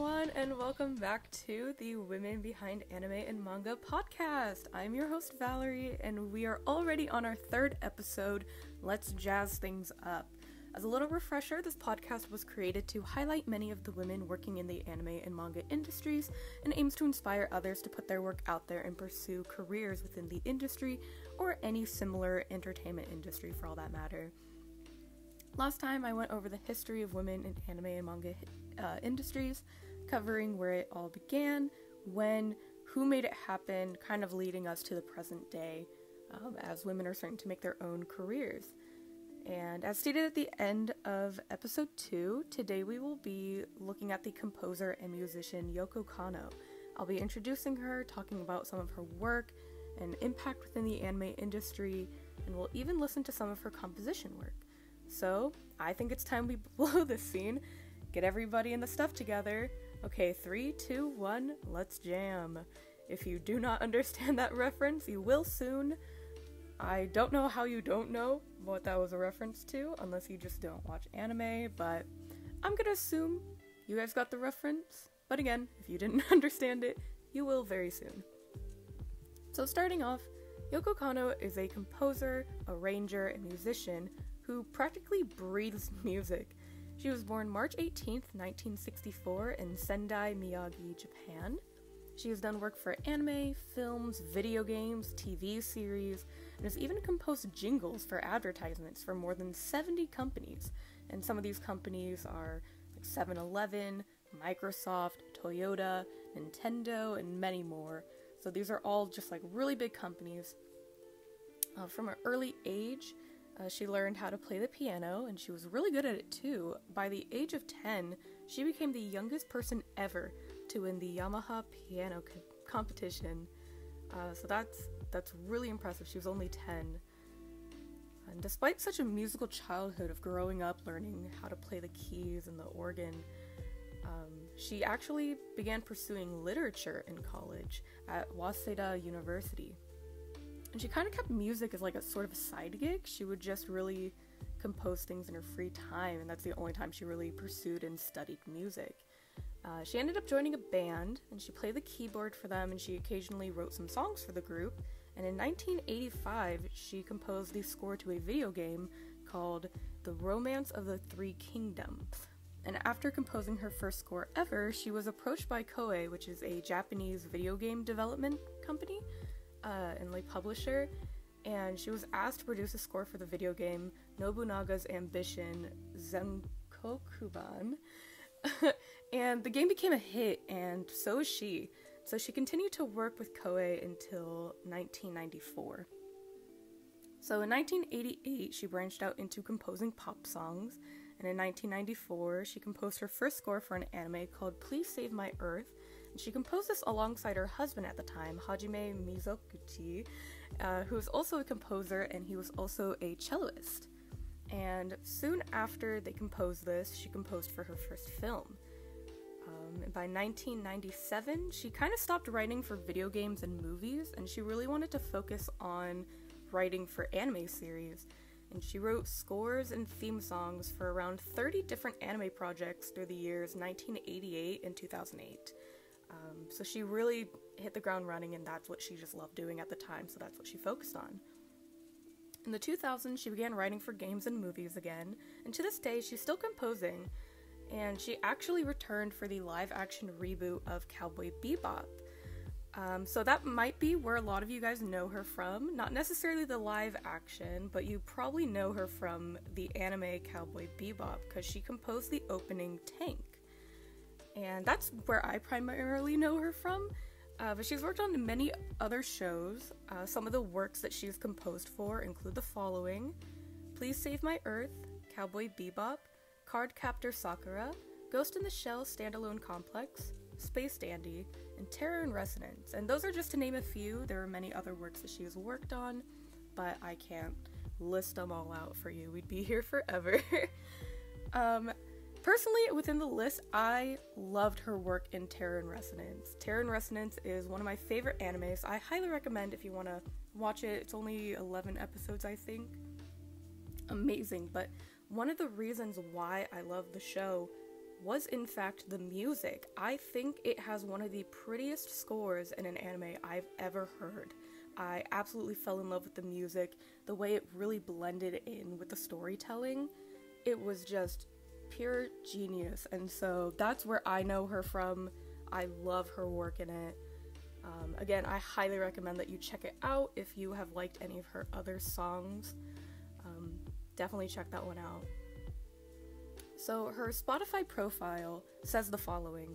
everyone, and welcome back to the Women Behind Anime and Manga podcast. I'm your host, Valerie, and we are already on our third episode. Let's jazz things up. As a little refresher, this podcast was created to highlight many of the women working in the anime and manga industries and aims to inspire others to put their work out there and pursue careers within the industry or any similar entertainment industry for all that matter. Last time I went over the history of women in anime and manga industries, covering where it all began, when, who made it happen, kind of leading us to the present day as women are starting to make their own careers. And as stated at the end of episode 2, today we will be looking at the composer and musician Yoko Kanno. I'll be introducing her, talking about some of her work and impact within the anime industry, and we'll even listen to some of her composition work. So, I think it's time we blow this scene, get everybody and the stuff together. Okay, 3, 2, 1, let's jam. If you do not understand that reference, you will soon. I don't know how you don't know what that was a reference to, unless you just don't watch anime, but I'm gonna assume you guys got the reference. But again, if you didn't understand it, you will very soon. So starting off, Yoko Kanno is a composer, arranger, and musician who practically breathes music. She was born March 18th, 1964 in Sendai, Miyagi, Japan. She has done work for anime, films, video games, TV series, and has even composed jingles for advertisements for more than 70 companies. And some of these companies are like 7-Eleven, Microsoft, Toyota, Nintendo, and many more. So these are all just like really big companies. From an early age, she learned how to play the piano, and she was really good at it too. By the age of 10, she became the youngest person ever to win the Yamaha piano competition. So that's really impressive. She was only 10. And despite such a musical childhood of growing up learning how to play the keys and the organ, she actually began pursuing literature in college at Waseda University. And she kind of kept music as like a sort of a side gig. She would just really compose things in her free time, and that's the only time she really pursued and studied music. She ended up joining a band, and she played the keyboard for them, and she occasionally wrote some songs for the group. And in 1985, she composed the score to a video game called The Romance of the Three Kingdoms. And after composing her first score ever, she was approached by Koei, which is a Japanese video game development company, and like publisher, and she was asked to produce a score for the video game Nobunaga's Ambition Zenkokuban. And the game became a hit, and so is she. So she continued to work with Koei until 1994. So in 1988, she branched out into composing pop songs, and in 1994, she composed her first score for an anime called Please Save My Earth. And she composed this alongside her husband at the time, Hajime Mizoguchi, who was also a composer, and he was also a celloist. And soon after they composed this, she composed for her first film. By 1997, she kind of stopped writing for video games and movies, and she really wanted to focus on writing for anime series. And she wrote scores and theme songs for around 30 different anime projects through the years 1988 and 2008. So she really hit the ground running, and that's what she just loved doing at the time, so that's what she focused on. In the 2000s, she began writing for games and movies again, and to this day, she's still composing, and she actually returned for the live-action reboot of Cowboy Bebop. So that might be where a lot of you guys know her from. Not necessarily the live action, but you probably know her from the anime Cowboy Bebop, because she composed the opening Tank. And that's where I primarily know her from. But she's worked on many other shows. Some of the works that she's composed for include the following: Please Save My Earth, Cowboy Bebop, Cardcaptor Sakura, Ghost in the Shell Standalone Complex, Space Dandy, and Terror in Resonance. And those are just to name a few. There are many other works that she has worked on, but I can't list them all out for you. We'd be here forever. Personally, within the list, I loved her work in Terror in Resonance. Terror in Resonance is one of my favorite animes. I highly recommend if you want to watch it. It's only 11 episodes, I think. Amazing, but one of the reasons why I love the show was in fact the music. I think it has one of the prettiest scores in an anime I've ever heard. I absolutely fell in love with the music, the way it really blended in with the storytelling. It was just pure genius, and so that's where I know her from. I love her work in it. Again, I highly recommend that you check it out if you have liked any of her other songs. Definitely check that one out. So her Spotify profile says the following.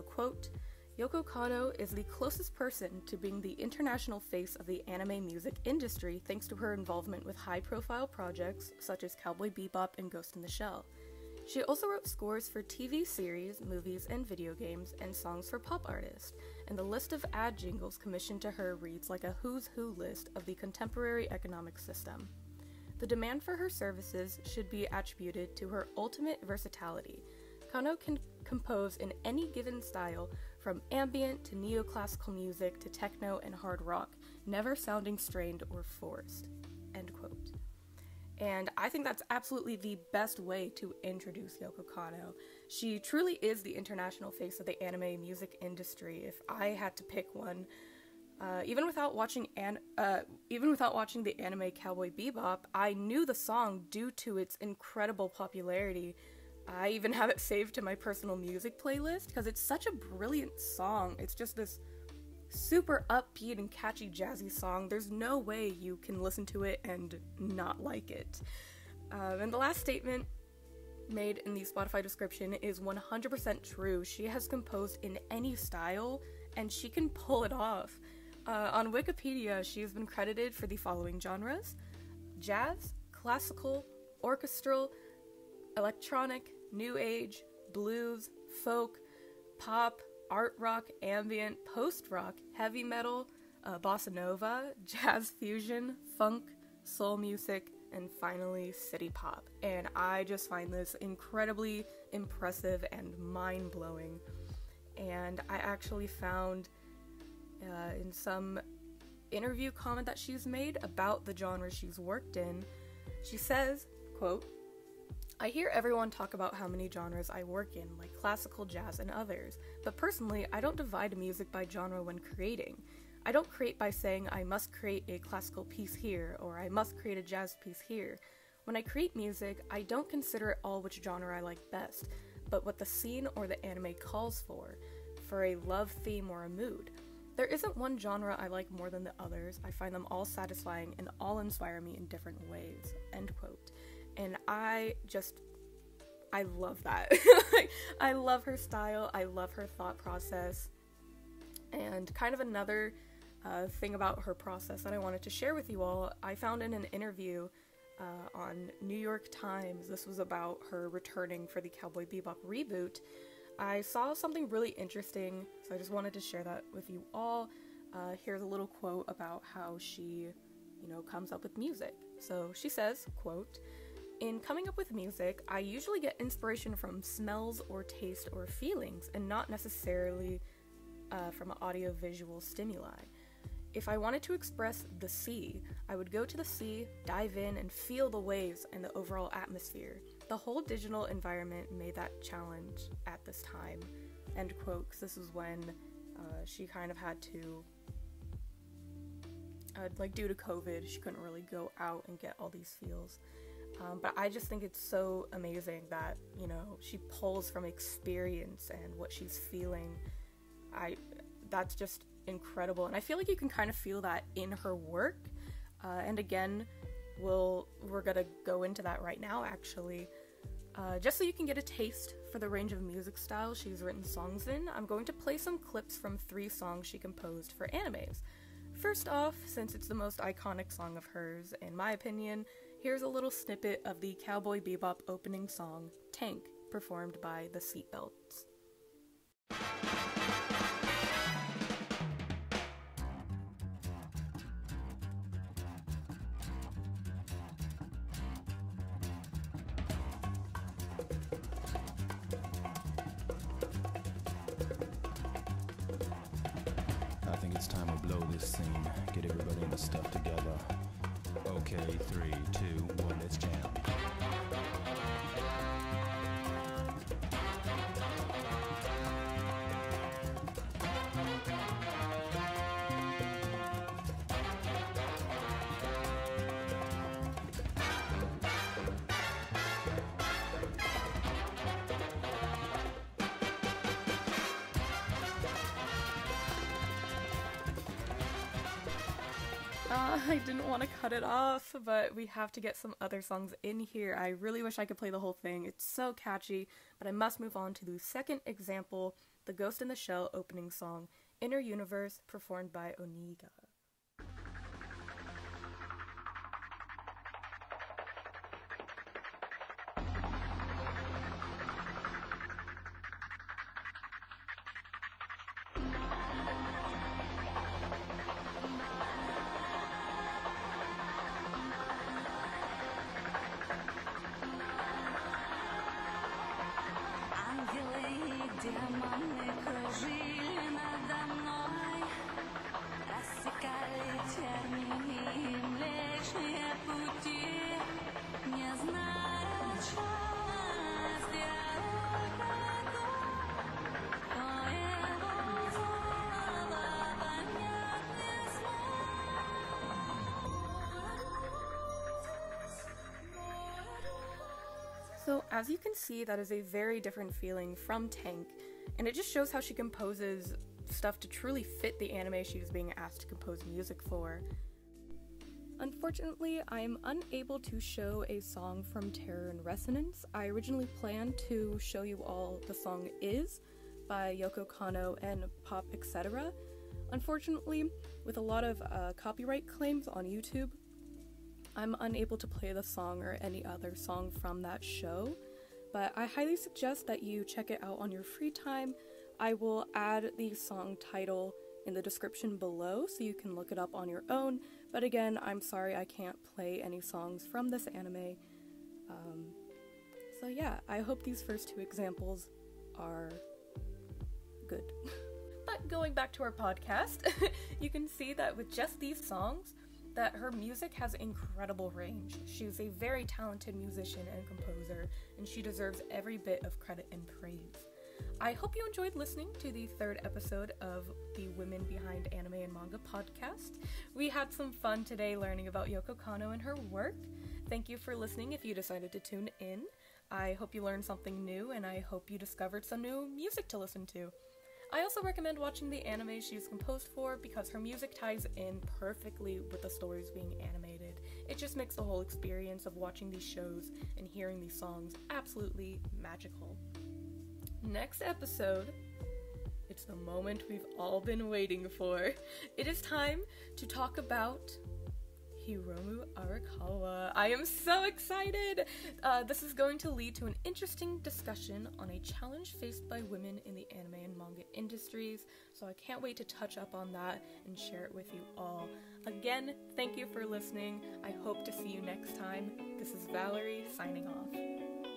Quote, Yoko Kanno is the closest person to being the international face of the anime music industry thanks to her involvement with high-profile projects such as Cowboy Bebop and Ghost in the Shell. She also wrote scores for TV series, movies, and video games, and songs for pop artists, and the list of ad jingles commissioned to her reads like a who's who list of the contemporary economic system. The demand for her services should be attributed to her ultimate versatility. Kanno can compose in any given style, from ambient to neoclassical music to techno and hard rock, never sounding strained or forced. End quote. And I think that's absolutely the best way to introduce Yoko Kanno. She truly is the international face of the anime music industry. If I had to pick one, even without watching the anime Cowboy Bebop, I knew the song due to its incredible popularity. I even have it saved to my personal music playlist because it's such a brilliant song. It's just this super upbeat and catchy jazzy song. There's no way you can listen to it and not like it. And the last statement made in the Spotify description is 100% true. She has composed in any style and she can pull it off. On Wikipedia, she has been credited for the following genres: jazz, classical, orchestral, electronic, new age, blues, folk, pop, art rock, ambient, post-rock, heavy metal, bossa nova, jazz fusion, funk, soul music, and finally city pop. And I just find this incredibly impressive and mind-blowing. And I actually found in some interview comment that she's made about the genre she's worked in, she says, quote, I hear everyone talk about how many genres I work in, like classical, jazz, and others, but personally, I don't divide music by genre when creating. I don't create by saying I must create a classical piece here, or I must create a jazz piece here. When I create music, I don't consider it all which genre I like best, but what the scene or the anime calls for a love theme or a mood. There isn't one genre I like more than the others. I find them all satisfying and all inspire me in different ways. End quote. And I love that. I love her style. I love her thought process. And kind of another thing about her process that I wanted to share with you all, I found in an interview on New York Times. This was about her returning for the Cowboy Bebop reboot. I saw something really interesting, so I just wanted to share that with you all. Here's a little quote about how she, comes up with music. So she says, quote, in coming up with music, I usually get inspiration from smells or taste or feelings, and not necessarily from audio-visual stimuli. If I wanted to express the sea, I would go to the sea, dive in, and feel the waves and the overall atmosphere. The whole digital environment made that challenge at this time. End quote, because this is when she kind of had to, due to COVID, she couldn't really go out and get all these feels. But I just think it's so amazing that, she pulls from experience and what she's feeling. That's just incredible. And I feel like you can kind of feel that in her work. And again, we're gonna go into that right now, actually. Just so you can get a taste for the range of music styles she's written songs in, I'm going to play some clips from 3 songs she composed for animes. First off, since it's the most iconic song of hers, in my opinion, here's a little snippet of the Cowboy Bebop opening song, Tank, performed by the Seatbelts. I think it's time to blow this scene. Get everybody in the stuff together. Okay, 3, 2, 1, let's jam. I didn't want to cut it off, but we have to get some other songs in here. I really wish I could play the whole thing. It's so catchy, but I must move on to the second example, the Ghost in the Shell opening song, Inner Universe, performed by Oniga. Демоны кружили надо мной, рассекали тернии Млечные пути, не знаю, что сделал твоего слова понятный So, as you can see, that is a very different feeling from Tank, and it just shows how she composes stuff to truly fit the anime she was being asked to compose music for. Unfortunately, I am unable to show a song from Terror and Resonance. I originally planned to show you all the song Is by Yoko Kanno and Pop Etc. Unfortunately, with a lot of copyright claims on YouTube, I'm unable to play the song or any other song from that show, but I highly suggest that you check it out on your free time. I will add the song title in the description below so you can look it up on your own, but again, I'm sorry I can't play any songs from this anime. So yeah, I hope these first two examples are good. But going back to our podcast, you can see that with just these songs, that her music has incredible range. She's a very talented musician and composer, and she deserves every bit of credit and praise. I hope you enjoyed listening to the third episode of the Women Behind Anime and Manga podcast. We had some fun today learning about Yoko Kanno and her work. Thank you for listening if you decided to tune in. I hope you learned something new, and I hope you discovered some new music to listen to. I also recommend watching the anime she's composed for because her music ties in perfectly with the stories being animated. It just makes the whole experience of watching these shows and hearing these songs absolutely magical. Next episode, it's the moment we've all been waiting for. It is time to talk about Hiromu Arakawa. I am so excited! This is going to lead to an interesting discussion on a challenge faced by women in the anime and manga industries, so I can't wait to touch up on that and share it with you all. Again, thank you for listening. I hope to see you next time. This is Valerie signing off.